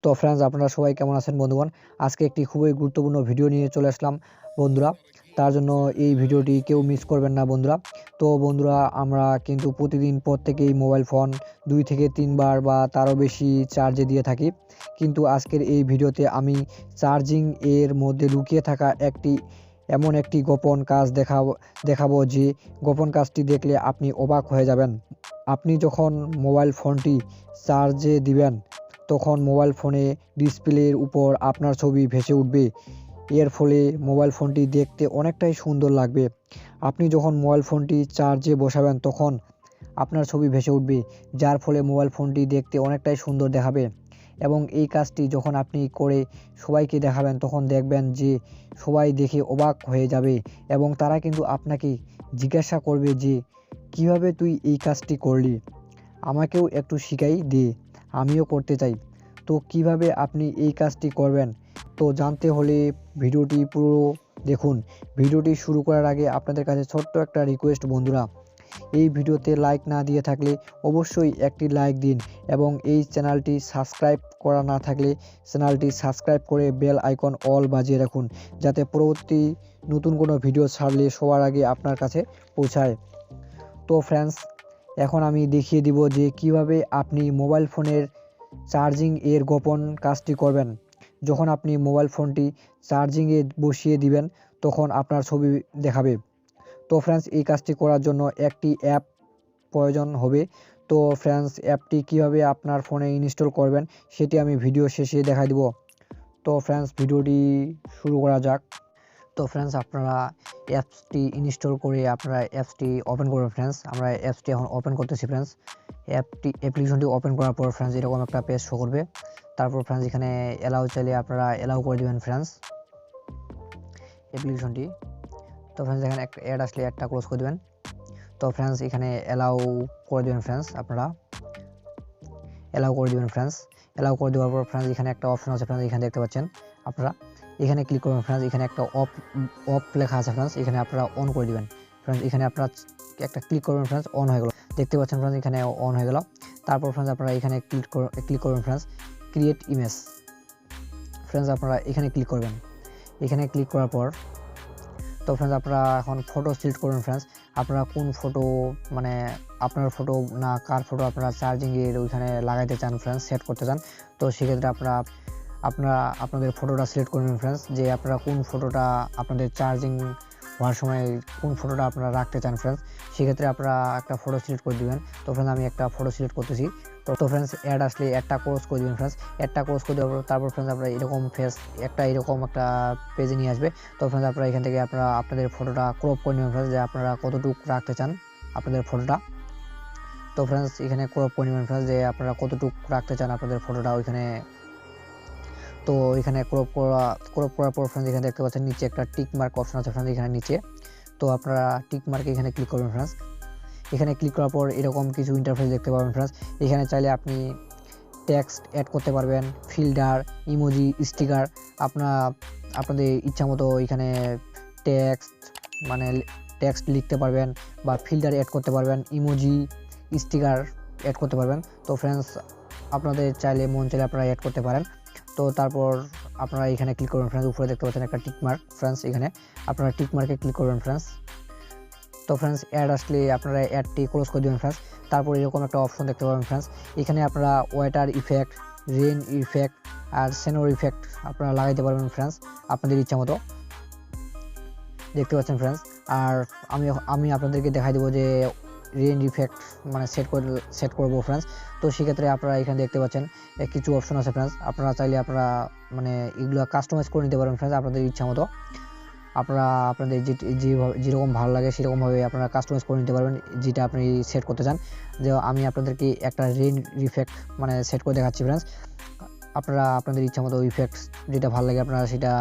তো ফ্রেন্ডস, আপনারা সবাই কেমন আছেন বন্ধুগণ? আজকে একটি খুবই গুরুত্বপূর্ণ ভিডিও নিয়ে চলে আসলাম বন্ধুরা। তার জন্য এই ভিডিওটি কেউ মিস করবেন না বন্ধুরা। তো বন্ধুরা, আমরা কিন্তু প্রতিদিন প্রত্যেকেই মোবাইল ফোন 2 থেকে 3 বার বা তারও বেশি চার্জে দিয়ে থাকি। কিন্তু আজকের এই ভিডিওতে আমি চার্জিং এর মধ্যে লুকিয়ে থাকা এমন একটি গোপন কাজ দেখাবো যে গোপন কাজটি দেখলে আপনি অবাক হয়ে যাবেন। আপনি যখন মোবাইল ফোনটি চার্জে দিবেন, তখন মোবাইল ফোনে ডিসপ্লের উপর আপনার ছবি ভেসে উঠবে। এর ফলে মোবাইল ফোনটি দেখতে অনেকটাই সুন্দর লাগবে। আপনি যখন মোবাইল ফোনটি চার্জে বসাবেন, তখন আপনার ছবি ভেসে উঠবে, যার ফলে মোবাইল ফোনটি দেখতে অনেকটাই সুন্দর দেখাবে। এবং এই কাজটি যখন আপনি করে সবাইকে দেখাবেন, তখন দেখবেন যে সবাই দেখে অবাক হয়ে যাবে এবং তারা কিন্তু আপনাকে জিজ্ঞাসা করবে যে কীভাবে তুই এই কাজটি করলি, আমাকেও একটু শিখাই দে, আমিও করতে চাই। তো কিভাবে আপনি এই কাজটি করবেন, তো জানতে হলে ভিডিওটি পুরো দেখুন। ভিডিওটি শুরু করার আগে আপনাদের কাছে ছোট্ট একটা রিকোয়েস্ট বন্ধুরা, এই ভিডিওতে লাইক না দিয়ে থাকলে অবশ্যই একটি লাইক দিন এবং এই চ্যানেলটি সাবস্ক্রাইব করা না থাকলে চ্যানেলটি সাবস্ক্রাইব করে বেল আইকন অল বাজিয়ে রাখুন, যাতে পরবর্তী নতুন কোনো ভিডিও ছাড়লে সবার আগে আপনার কাছে পৌঁছায়। তো ফ্রেন্ডস, এখন আমি দেখিয়ে দিব যে কিভাবে আপনি মোবাইল ফোনের চার্জিং এর গোপন কাজটি করবেন। যখন আপনি মোবাইল ফোনটি চার্জিংয়ে বসিয়ে দিবেন, তখন আপনার ছবি দেখাবে। তো ফ্রেন্ডস, এই কাজটি করার জন্য একটি অ্যাপ প্রয়োজন হবে। তো ফ্রেন্ডস, অ্যাপটি কিভাবে আপনার ফোনে ইনস্টল করবেন সেটি আমি ভিডিও শেষে দেখাই দেব। তো ফ্রেন্ডস, ভিডিওটি শুরু করা যাক। তো ফ্রেন্ডস, আপনারা অ্যাপসটি ইনস্টল করে আপনারা অ্যাপসটি ওপেন করবেন ফ্রেন্ডস। আমরা অ্যাপসটি এখন ওপেন করতেছি ফ্রেন্ডস। অ্যাপ্লিকেশনটি ওপেন করার পর ফ্রেন্ডস এরকম একটা পেজ শো করবে। তারপর ফ্রেন্ডস এখানে অ্যালাউ চাইলে আপনারা অ্যালাউ করে দেবেন ফ্রেন্ডস অ্যাপ্লিকেশনটি। তো ফ্রেন্ডস এখানে একটা অ্যাড আসলে অ্যাডটা ক্লোজ করে দেবেন। তো ফ্রেন্ডস এখানে অ্যালাউ করে দেবেন ফ্রেন্ডস, আপনারা অ্যালাউ করে দেবেন ফ্রেন্ডস। অ্যালাউ করে দেওয়ার পর ফ্রেন্ডস এখানে একটা অপশন আছে ফ্রেন্ডস, এখানে দেখতে পাচ্ছেন আপনারা, এখানে ক্লিক করবেন ফ্রেন্ডস। এখানে একটা অফ লেখা আছে ফ্রেন্ডস, এখানে আপনারা অন করে দিবেন ফ্রেন্ডস। এখানে আপনারা একটা ক্লিক করবেন ফ্রেন্ডস, অন হয়ে গেল, দেখতে পাচ্ছেন ফ্রেন্ডস এখানে অন হয়ে গেল। তারপর ফ্রেন্ডস আপনারা এখানে ক্লিক করবেন ফ্রেন্ডস, ক্রিয়েট ইমেজ ফ্রেন্ডস, আপনারা এখানে ক্লিক করবেন। এখানে ক্লিক করার পর তো ফ্রেন্ডস আপনারা এখন ফটো সিলেক্ট করবেন ফ্রেন্ডস। আপনারা কোন ফটো, মানে আপনার ফটো না কার ফটো আপনারা চার্জিংয়ের ওইখানে লাগাইতে চান ফ্রেন্ডস, সেট করতে চান। তো সেক্ষেত্রে আপনাদের ফটোটা সিলেক্ট করবেন ফ্রেন্ডস, যে আপনারা কোন ফটোটা আপনাদের চার্জিং হওয়ার সময় কোন ফটোটা আপনারা রাখতে চান ফ্রেন্ডস। সেক্ষেত্রে আপনারা একটা ফটো সিলেক্ট করে দেবেন। তো ফ্রেন্ডস আমি একটা ফটো সিলেক্ট করতেছি। তো ফ্রেন্ডস অ্যাড আসলে অ্যাডটা ক্লোজ করে দেবেন ফ্রেন্ডস। অ্যাডটা ক্লোজ করে দেওয়ার পর তারপর ফ্রেন্ডস আপনারা এরকম এরকম একটা পেজে নিয়ে আসবে। তো ফ্রেন্ডস আপনারা এখান থেকে আপনাদের ফটোটা ক্রপ করে নেবেন ফ্রেন্ডস, যে আপনারা কতটুকু রাখতে চান আপনাদের ফটোটা। তো ফ্রেন্ডস এখানে ক্রপ করে নেবেন ফ্রেন্ডস, যে আপনারা কতটুকু রাখতে চান আপনাদের ফটোটা ওইখানে। তো এখানে ক্রপ করার পর ফ্রেন্ডস এখানে দেখতে পাচ্ছেন নিচে একটা টিক মার্ক অপশন আছে ফ্রেন্ডস, এখানে নিচে। তো আপনারা টিক মার্কে এখানে ক্লিক করবেন ফ্রেন্ডস। এখানে ক্লিক করার পর এরকম কিছু ইন্টারফেস দেখতে পাবেন ফ্রেন্ডস। এখানে চাইলে আপনি টেক্সট অ্যাড করতে পারবেন, ফিল্টার, ইমোজি, স্টিকার, আপনাদের ইচ্ছা মতো এখানে টেক্সট লিখতে পারবেন বা ফিল্টার অ্যাড করতে পারবেন, ইমোজি, স্টিকার অ্যাড করতে পারবেন। তো ফ্রেন্ডস আপনাদের চাইলে মন চাইলে আপনারা অ্যাড করতে পারেন। তো তারপর আপনারা এখানে ক্লিক করবেন ফ্রেন্ডস, উপরে দেখতে পাচ্ছেন একটা টিক মার্ক ফ্রেন্ডস, এখানে আপনারা টিক মার্কে ক্লিক করবেন ফ্রেন্ডস। তো ফ্রেন্ডস অ্যাড আসলে আপনারা অ্যাডটি ক্লোজ করে দেবেন ফ্রেন্ডস। তারপর এরকম একটা অপশন দেখতে পাবেন ফ্রেন্ডস, এখানে আপনারা ওয়াটার ইফেক্ট, রেন ইফেক্ট আর সেনোর ইফেক্ট আপনারা লাগাইতে পারবেন ফ্রেন্ডস আপনাদের ইচ্ছা মতো, দেখতে পাচ্ছেন ফ্রেন্ডস। আর আমি আপনাদেরকে দেখাই দেবো যে রেন ইফেক্ট মানে সেট করবো ফ্রেন্ডস। তো সেক্ষেত্রে আপনারা এখানে দেখতে পাচ্ছেন কিছু অপশন আছে ফ্রেন্ডস, আপনারা চাইলে আপনারা মানে এগুলো কাস্টমাইজ করে নিতে পারেন ফ্রেন্ডস আপনাদের ইচ্ছা মতো। আপনারা আপনাদের যেরকম ভালো লাগে সেরকমভাবে আপনারা কাস্টমাইজ করে নিতে পারবেন, যেটা আপনি সেট করতে চান। যে আমি আপনাদেরকে একটা রেন ইফেক্ট মানে সেট করে দেখাচ্ছি ফ্রেন্ডস। আপনারা আপনাদের ইচ্ছা মতো ইফেক্টস যেটা ভালো লাগে আপনারা সেটা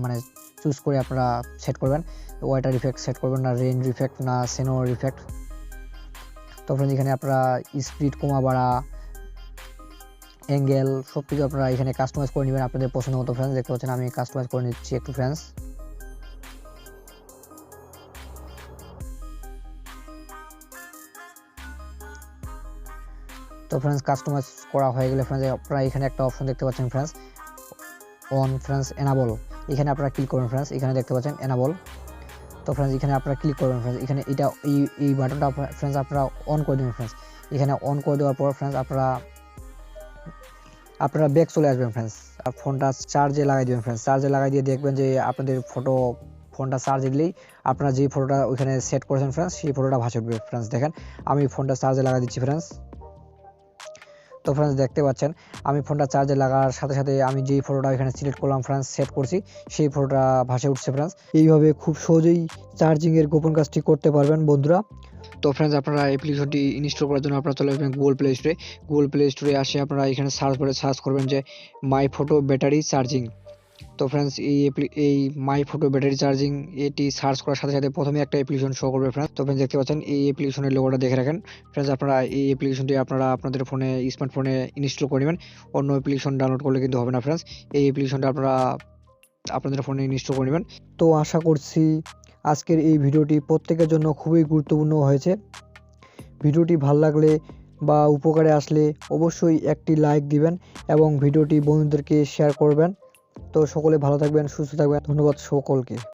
মানে চুজ করে আপনারা সেট করবেন। ওয়াটার ইফেক্ট সেট করবেন, না রেন ইফেক্ট, না সেনোর ইফেক্ট। তো ফ্রেন্ডস এখানে আপনারা স্পিড কমা বাড়া, অ্যাঙ্গেল সব কিছু আপনারা এখানে কাস্টমাইজ করে নেবেন আপনাদের পছন্দ মতো ফ্রেন্ডস। দেখতে পাচ্ছেন আমি কাস্টমাইজ করে নিচ্ছি একটু ফ্রেন্ডস। তো তো ফ্রেন্ডস কাস্টমাইজ করা হয়ে গেলে ফ্রেন্ডস আপনারা এখানে একটা অপশন দেখতে পাচ্ছেন ফ্রেন্ডস, অন ফ্রেন্ডস এনাবল, এখানে আপনারা ক্লিক করবেন ফ্রেন্ডস, এখানে দেখতে পাচ্ছেন এনাবল। তো ফ্রেন্ডস এখানে আপনারা ক্লিক করবেন ফ্রেন্ডস, এখানে এটা এই বাটনটা ফ্রেন্ডস আপনারা অন করে দেবেন ফ্রেন্ডস। এখানে অন করে দেওয়ার পর ফ্রেন্ডস আপনারা ব্যাক চলে আসবেন ফ্রেন্ডস, আর ফোনটা চার্জে লাগাই দেবেন ফ্রেন্ডস। চার্জে লাগাই দিয়ে দেখবেন যে আপনাদের ফোনটা চার্জে দিলেই আপনারা যে ফটোটা ওইখানে সেট করেছেন ফ্রেন্ডস সেই ফটোটা ভাসে উঠবে ফ্রেন্ডস। দেখেন আমি ফোনটা চার্জে লাগা দিচ্ছি ফ্রেন্ডস। তো ফ্রেন্ডস দেখতে পাচ্ছেন আমি ফোনটা চার্জে লাগার সাথে সাথে আমি যেই ফটোটা এখানে সিলেক্ট করলাম ফ্রেন্ডস, সেট করছি, সেই ফটোটা ভাসে উঠছে ফ্রেন্ডস। এইভাবে খুব সহজেই চার্জিংয়ের গোপন কাজটি করতে পারবেন বন্ধুরা। তো ফ্রেন্ডস আপনারা অ্যাপ্লিকেশনটি ইনস্টল করার জন্য আপনারা চলে আসবেন গুগল প্লে স্টোরে। গুগল প্লে স্টোরে আসে আপনারা এখানে সার্চ করবেন যে মাই ফটো ব্যাটারি চার্জিং। তো ফ্রেন্ডস এই মাই ফটো ব্যাটারি চার্জিং এটি সার্চ করার সাথে সাথে প্রথমে একটা অ্যাপ্লিকেশন শো করবে ফ্রেন্ডস। তো ফ্রেন্ডস দেখতে পাচ্ছেন এই অ্যাপ্লিকেশনের লোগোটা দেখে রাখেন ফ্রেন্ডস। আপনারা এই অ্যাপ্লিকেশনটি আপনারা আপনাদের ফোনে স্মার্টফোনে ইনস্টল করে নেবেন, অন্য অ্যাপ্লিকেশন ডাউনলোড করলে কিন্তু হবে না ফ্রেন্ডস। এই অ্যাপ্লিকেশনটা আপনারা আপনাদের ফোনে ইনস্টল করে নেবেন। তো আশা করছি আজকের এই ভিডিওটি প্রত্যেকের জন্য খুবই গুরুত্বপূর্ণ হয়েছে। ভিডিওটি ভালো লাগলে বা উপকারে আসলে অবশ্যই একটি লাইক দিবেন এবং ভিডিওটি বন্ধুদেরকে শেয়ার করবেন। তো সকলে ভালো থাকবেন, সুস্থ থাকবেন। ধন্যবাদ সকলকে।